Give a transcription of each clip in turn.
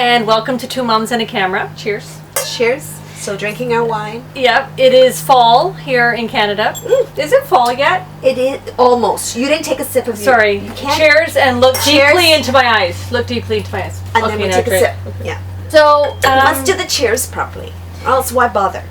and welcome to Two Moms and a Camera. Cheers. Cheers. So drinking our wine. Yep, it is fall here in Canada. Is it fall yet? It is almost. You didn't take a sip of Sorry. You can't. Cheers and look Cheers. deeply into my eyes. Look deeply into my eyes. And then we take a sip. Yeah. So, let's do the cheers properly. Or else why bother?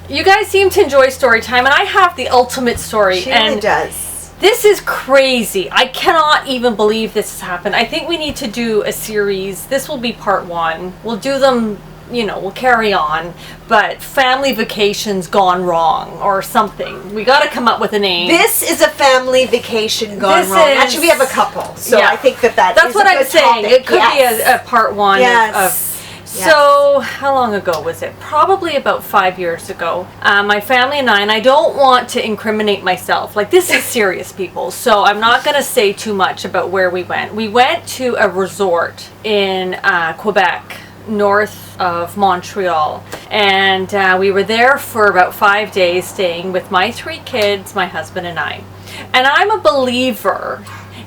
You guys seem to enjoy story time, and I have the ultimate story. She really does. This is crazy. I cannot even believe this has happened. I think we need to do a series. This will be part 1. We'll do them, we'll carry on. But family vacations gone wrong or something. We got to come up with a name. This is a family vacation gone wrong. Actually, we have a couple. So yeah. I think that's what I'm saying. Topic. It could be a part 1 of So, how long ago was it? Probably about 5 years ago. My family and I don't want to incriminate myself. Like, this is serious, people. So, I'm not going to say too much about where we went. We went to a resort in Quebec, north of Montreal. And we were there for about 5 days, staying with my 3 kids, my husband, and I. And I'm a believer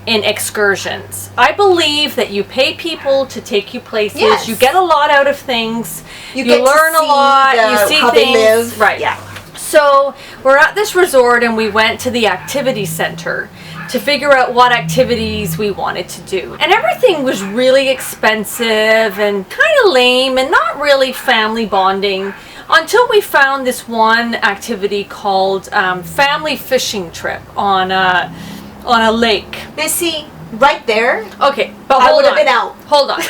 in excursions. I believe that you pay people to take you places. Yes. You get a lot out of things. You learn a lot. You see how things. They live. Right. Yeah. So we're at this resort and we went to the activity center to figure out what activities we wanted to do. And everything was really expensive and kind of lame and not really family bonding until we found this one activity called family fishing trip on a lake. Now see, right there. Okay, but hold on. Hold on.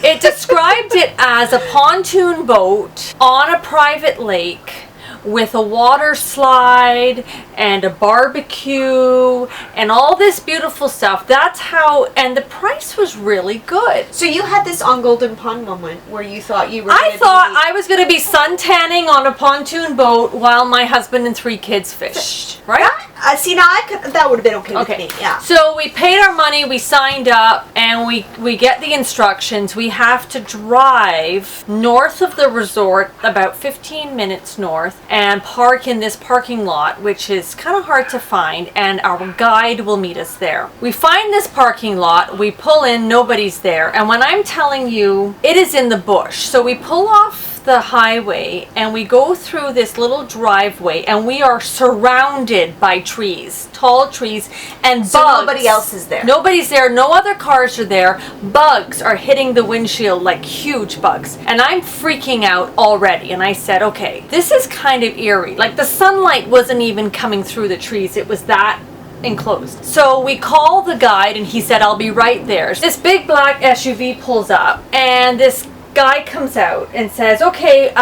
It described it as a pontoon boat on a private lake with a water slide and a barbecue and all this beautiful stuff. That's how, and the price was really good. So you had this on Golden Pond moment where you thought you were I was going to be sun tanning on a pontoon boat while my husband and 3 kids fished. Right? See, now that would have been okay with me. Yeah. So we paid our money, we signed up, and we get the instructions. We have to drive north of the resort, about 15 minutes north, and park in this parking lot, which is kind of hard to find, and our guide will meet us there. We find this parking lot, we pull in, nobody's there, and when I'm telling you, it is in the bush. So we pull off the highway and we go through this little driveway and we are surrounded by trees, tall trees, and bugs. So nobody else is there. Nobody's there. No other cars are there. Bugs are hitting the windshield like huge bugs. And I'm freaking out already. And I said, okay, this is kind of eerie. Like the sunlight wasn't even coming through the trees. It was that enclosed. So we call the guide and he said, I'll be right there. This big black SUV pulls up and this guy comes out and says, okay,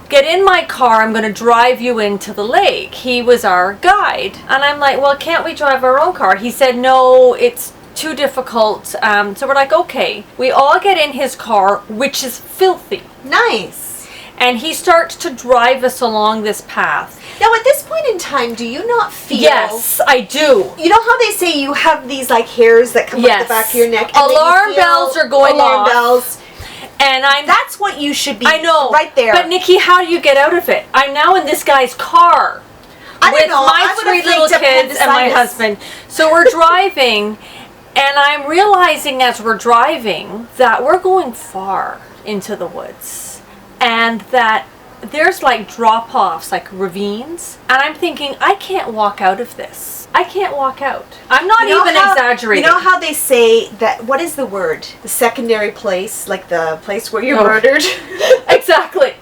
get in my car, I'm going to drive you into the lake. He was our guide. And I'm like, well, can't we drive our own car? He said, no, it's too difficult. So we're like, okay. We all get in his car, which is filthy. Nice. And he starts to drive us along this path. Now, at this point in time, do you not feel... Yes, I do. You know how they say you have these, like, hairs that come up the back of your neck? And alarm bells are going off. Alarm bells. And that's what you should be. I know. Right there. But Nikki, how do you get out of it? I'm now in this guy's car. With my 3 little kids and my husband. So we're driving, and I'm realizing as we're driving that we're going far into the woods. And that there's like drop-offs, like ravines. And I'm thinking, I can't walk out of this. I can't walk out. I'm not even exaggerating. You know how they say that, what is the word? The secondary place, like the place where you're murdered? Exactly.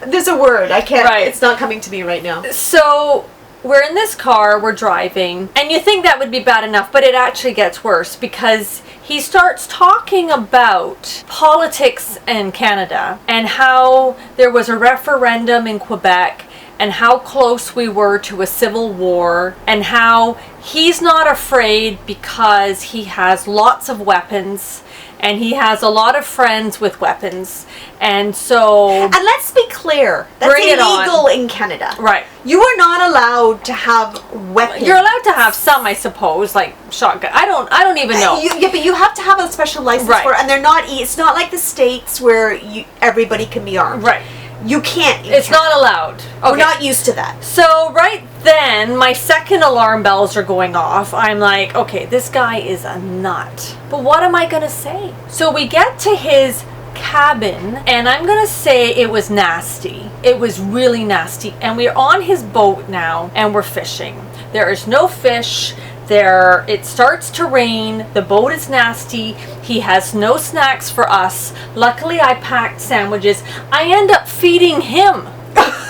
There's a word. I can't, it's not coming to me right now. So we're in this car, we're driving, and you think that would be bad enough, but it actually gets worse because he starts talking about politics in Canada and how there was a referendum in Quebec and how close we were to a civil war, and how he's not afraid because he has lots of weapons and he has a lot of friends with weapons. And so... And let's be clear, that's illegal in Canada. Right. You are not allowed to have weapons. You're allowed to have some, I suppose, like shotgun. I don't even know. Yeah, but you have to have a special license for it, and they're not. It's not like the States where everybody can be armed. Right. You can't. It's not allowed. Okay. We're not used to that. So right then, my second alarm bells are going off. I'm like, okay, this guy is a nut. But what am I going to say? So we get to his cabin, and I'm gonna say it was nasty. It was really nasty. And we're on his boat now, and we're fishing. There is no fish. It starts to rain. The boat is nasty. He has no snacks for us. Luckily, I packed sandwiches. I end up feeding him.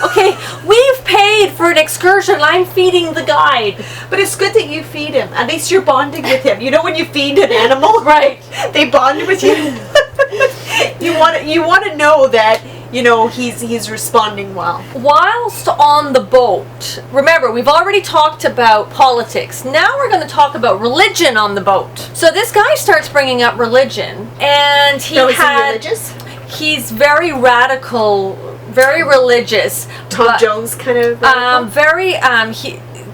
Okay, we've paid for an excursion. I'm feeding the guide. But it's good that you feed him. At least you're bonding with him. You know when you feed an animal, Right? They bond with you. you want to know that he's responding well. Whilst on the boat, remember, we've already talked about politics. Now we're going to talk about religion on the boat. So this guy starts bringing up religion, and Is he religious? He's very radical, very religious. Tom Jones kind of.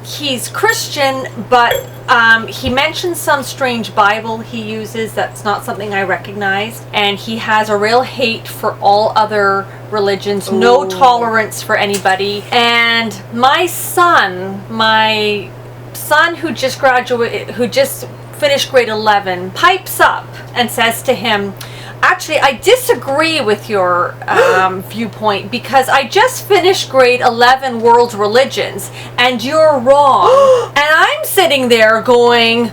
He's Christian, but he mentions some strange Bible he uses that's not something I recognize, and he has a real hate for all other religions. Ooh. No tolerance for anybody. And my son who just finished grade 11, pipes up and says to him, actually, I disagree with your viewpoint, because I just finished grade 11 world religions and you're wrong. And I'm sitting there going,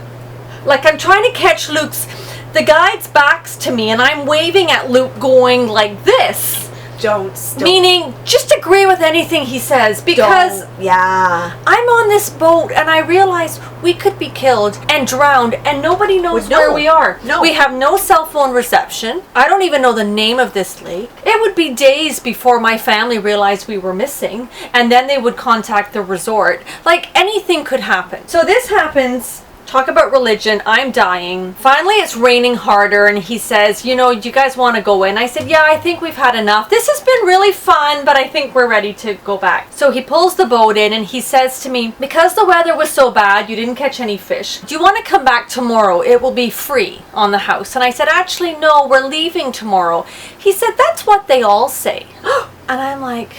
like, I'm trying to catch the guide's back's to me, and I'm waving at Luke going like this. Don't. Meaning, just agree with anything he says, because I'm on this boat and I realize we could be killed and drowned and nobody knows where we are. No. We have no cell phone reception. I don't even know the name of this lake. It would be days before my family realized we were missing, and then they would contact the resort. Like, anything could happen. So this happens. Talk about religion. I'm dying. Finally, it's raining harder, and he says, do you guys want to go in? I said, yeah, I think we've had enough. This has been really fun, but I think we're ready to go back. So he pulls the boat in, and he says to me, because the weather was so bad, you didn't catch any fish. Do you want to come back tomorrow? It will be free on the house. And I said, actually, no, we're leaving tomorrow. He said, that's what they all say. And I'm like,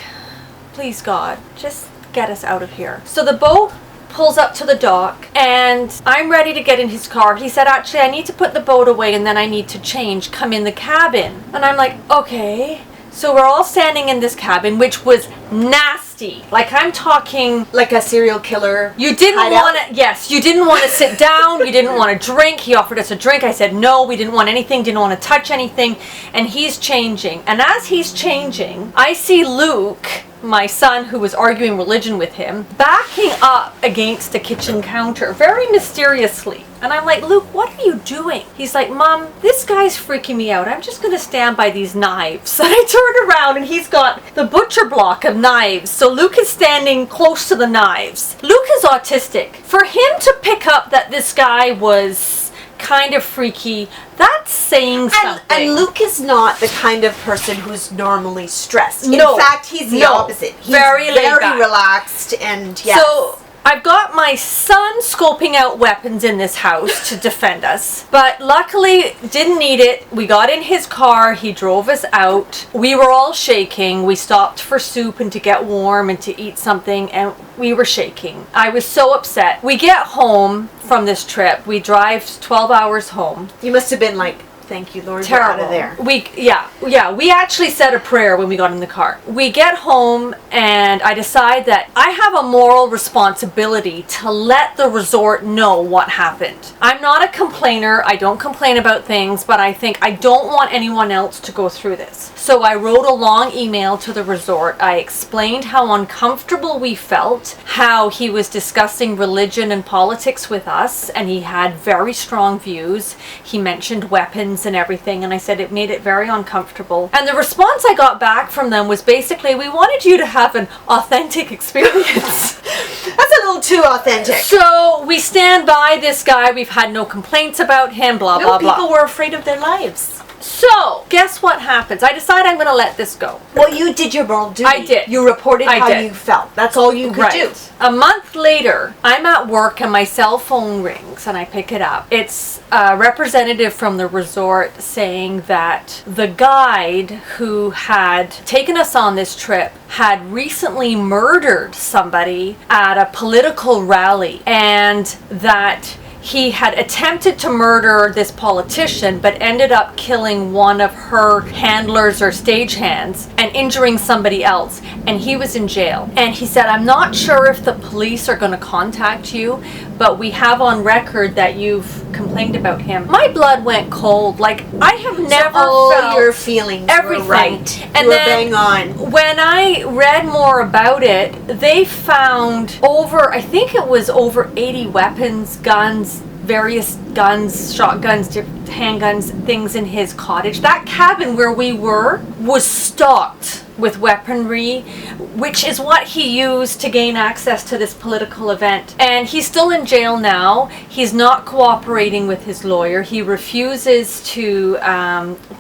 please, God, just get us out of here. So the boat pulls up to the dock, and I'm ready to get in his car. He said, actually, I need to put the boat away and then I need to change. Come in the cabin. And I'm like, okay. So we're all standing in this cabin, which was nasty. Like, I'm talking like a serial killer. You didn't want to, yes, you didn't want to sit down. You didn't want to drink. He offered us a drink. I said no. We didn't want anything, didn't want to touch anything. And he's changing. And as he's changing, I see Luke, my son, who was arguing religion with him, backing up against the kitchen counter very mysteriously. And I'm like, Luke, what are you doing? He's like, Mom, this guy's freaking me out. I'm just going to stand by these knives. And I turned around, and he's got the butcher block of knives. So Luke is standing close to the knives. Luke is autistic. For him to pick up that this guy was kind of freaky, that's saying something. And Luke is not the kind of person who's normally stressed. No. In fact, he's the opposite. He's very relaxed, and yes. So I've got my son scoping out weapons in this house to defend us, but luckily didn't need it. We got in his car, he drove us out. We were all shaking. We stopped for soup and to get warm and to eat something, and we were shaking. I was so upset. We get home from this trip. We drive 12 hours home. You must have been like, thank you, Lord, we're out of there. We actually said a prayer when we got in the car. We get home, and I decide that I have a moral responsibility to let the resort know what happened. I'm not a complainer. I don't complain about things, but I think I don't want anyone else to go through this. So I wrote a long email to the resort. I explained how uncomfortable we felt, how he was discussing religion and politics with us, and he had very strong views. He mentioned weapons and everything, and I said it made it very uncomfortable. And the response I got back from them was basically, we wanted you to have an authentic experience. That's a little too authentic. So we stand by this guy. We've had no complaints about him, blah, blah, blah. People were afraid of their lives. So, guess what happens? I decide I'm going to let this go. Well, you did your moral duty. I did. You reported how you felt. That's all you could do. A month later, I'm at work and my cell phone rings and I pick it up. It's a representative from the resort saying that the guide who had taken us on this trip had recently murdered somebody at a political rally, and that he had attempted to murder this politician, but ended up killing one of her handlers or stagehands and injuring somebody else. And he was in jail. And he said, I'm not sure if the police are going to contact you, but we have on record that you've complained about him. My blood went cold. Like, I have never all felt your feelings everything. were right. And you were then bang on. when I read more about it, they found I think it was over 80 weapons, guns, various guns, shotguns, handguns, things in his cottage. That cabin where we were was stocked with weaponry, which is what he used to gain access to this political event. And he's still in jail now. He's not cooperating with his lawyer. He refuses to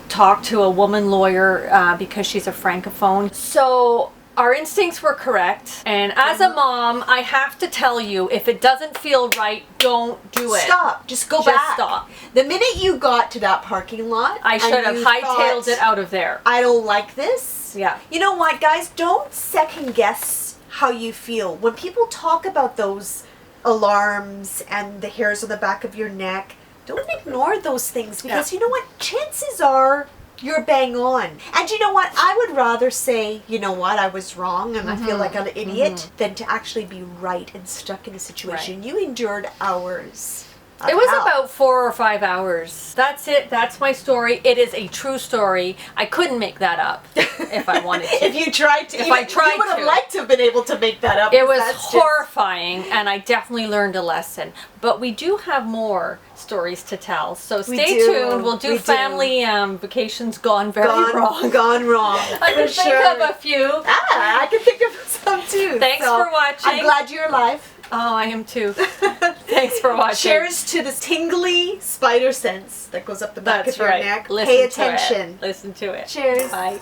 talk to a woman lawyer because she's a francophone. So our instincts were correct, and as a mom, I have to tell you, if it doesn't feel right, don't do it. Stop. Just go Just back. stop. The minute you got to that parking lot, I should have hightailed it out of there. I don't like this. Yeah. You know what, guys? Don't second guess how you feel. When people talk about those alarms and the hairs on the back of your neck, don't ignore those things, because you know what? Chances are you're bang on. And you know what? I would rather say, you know what, I was wrong and I feel like an idiot than to actually be right and stuck in a situation. You endured hours. It was about 4 or 5 hours. That's it. That's my story. It is a true story. I couldn't make that up if I wanted to. If you tried to. If I tried you would have to. liked to have been able to make that up. It was That's just- horrifying, and I definitely learned a lesson. But we do have more stories to tell, so stay tuned. We'll do family vacations gone very wrong. Gone wrong. I can think of a few. I can think of some too. Thanks for watching. I'm glad you're alive. Oh, I am too. Thanks for watching. Cheers to this tingly spider sense that goes up the back of your neck. Listen Pay to attention. Listen to it. Cheers. Bye.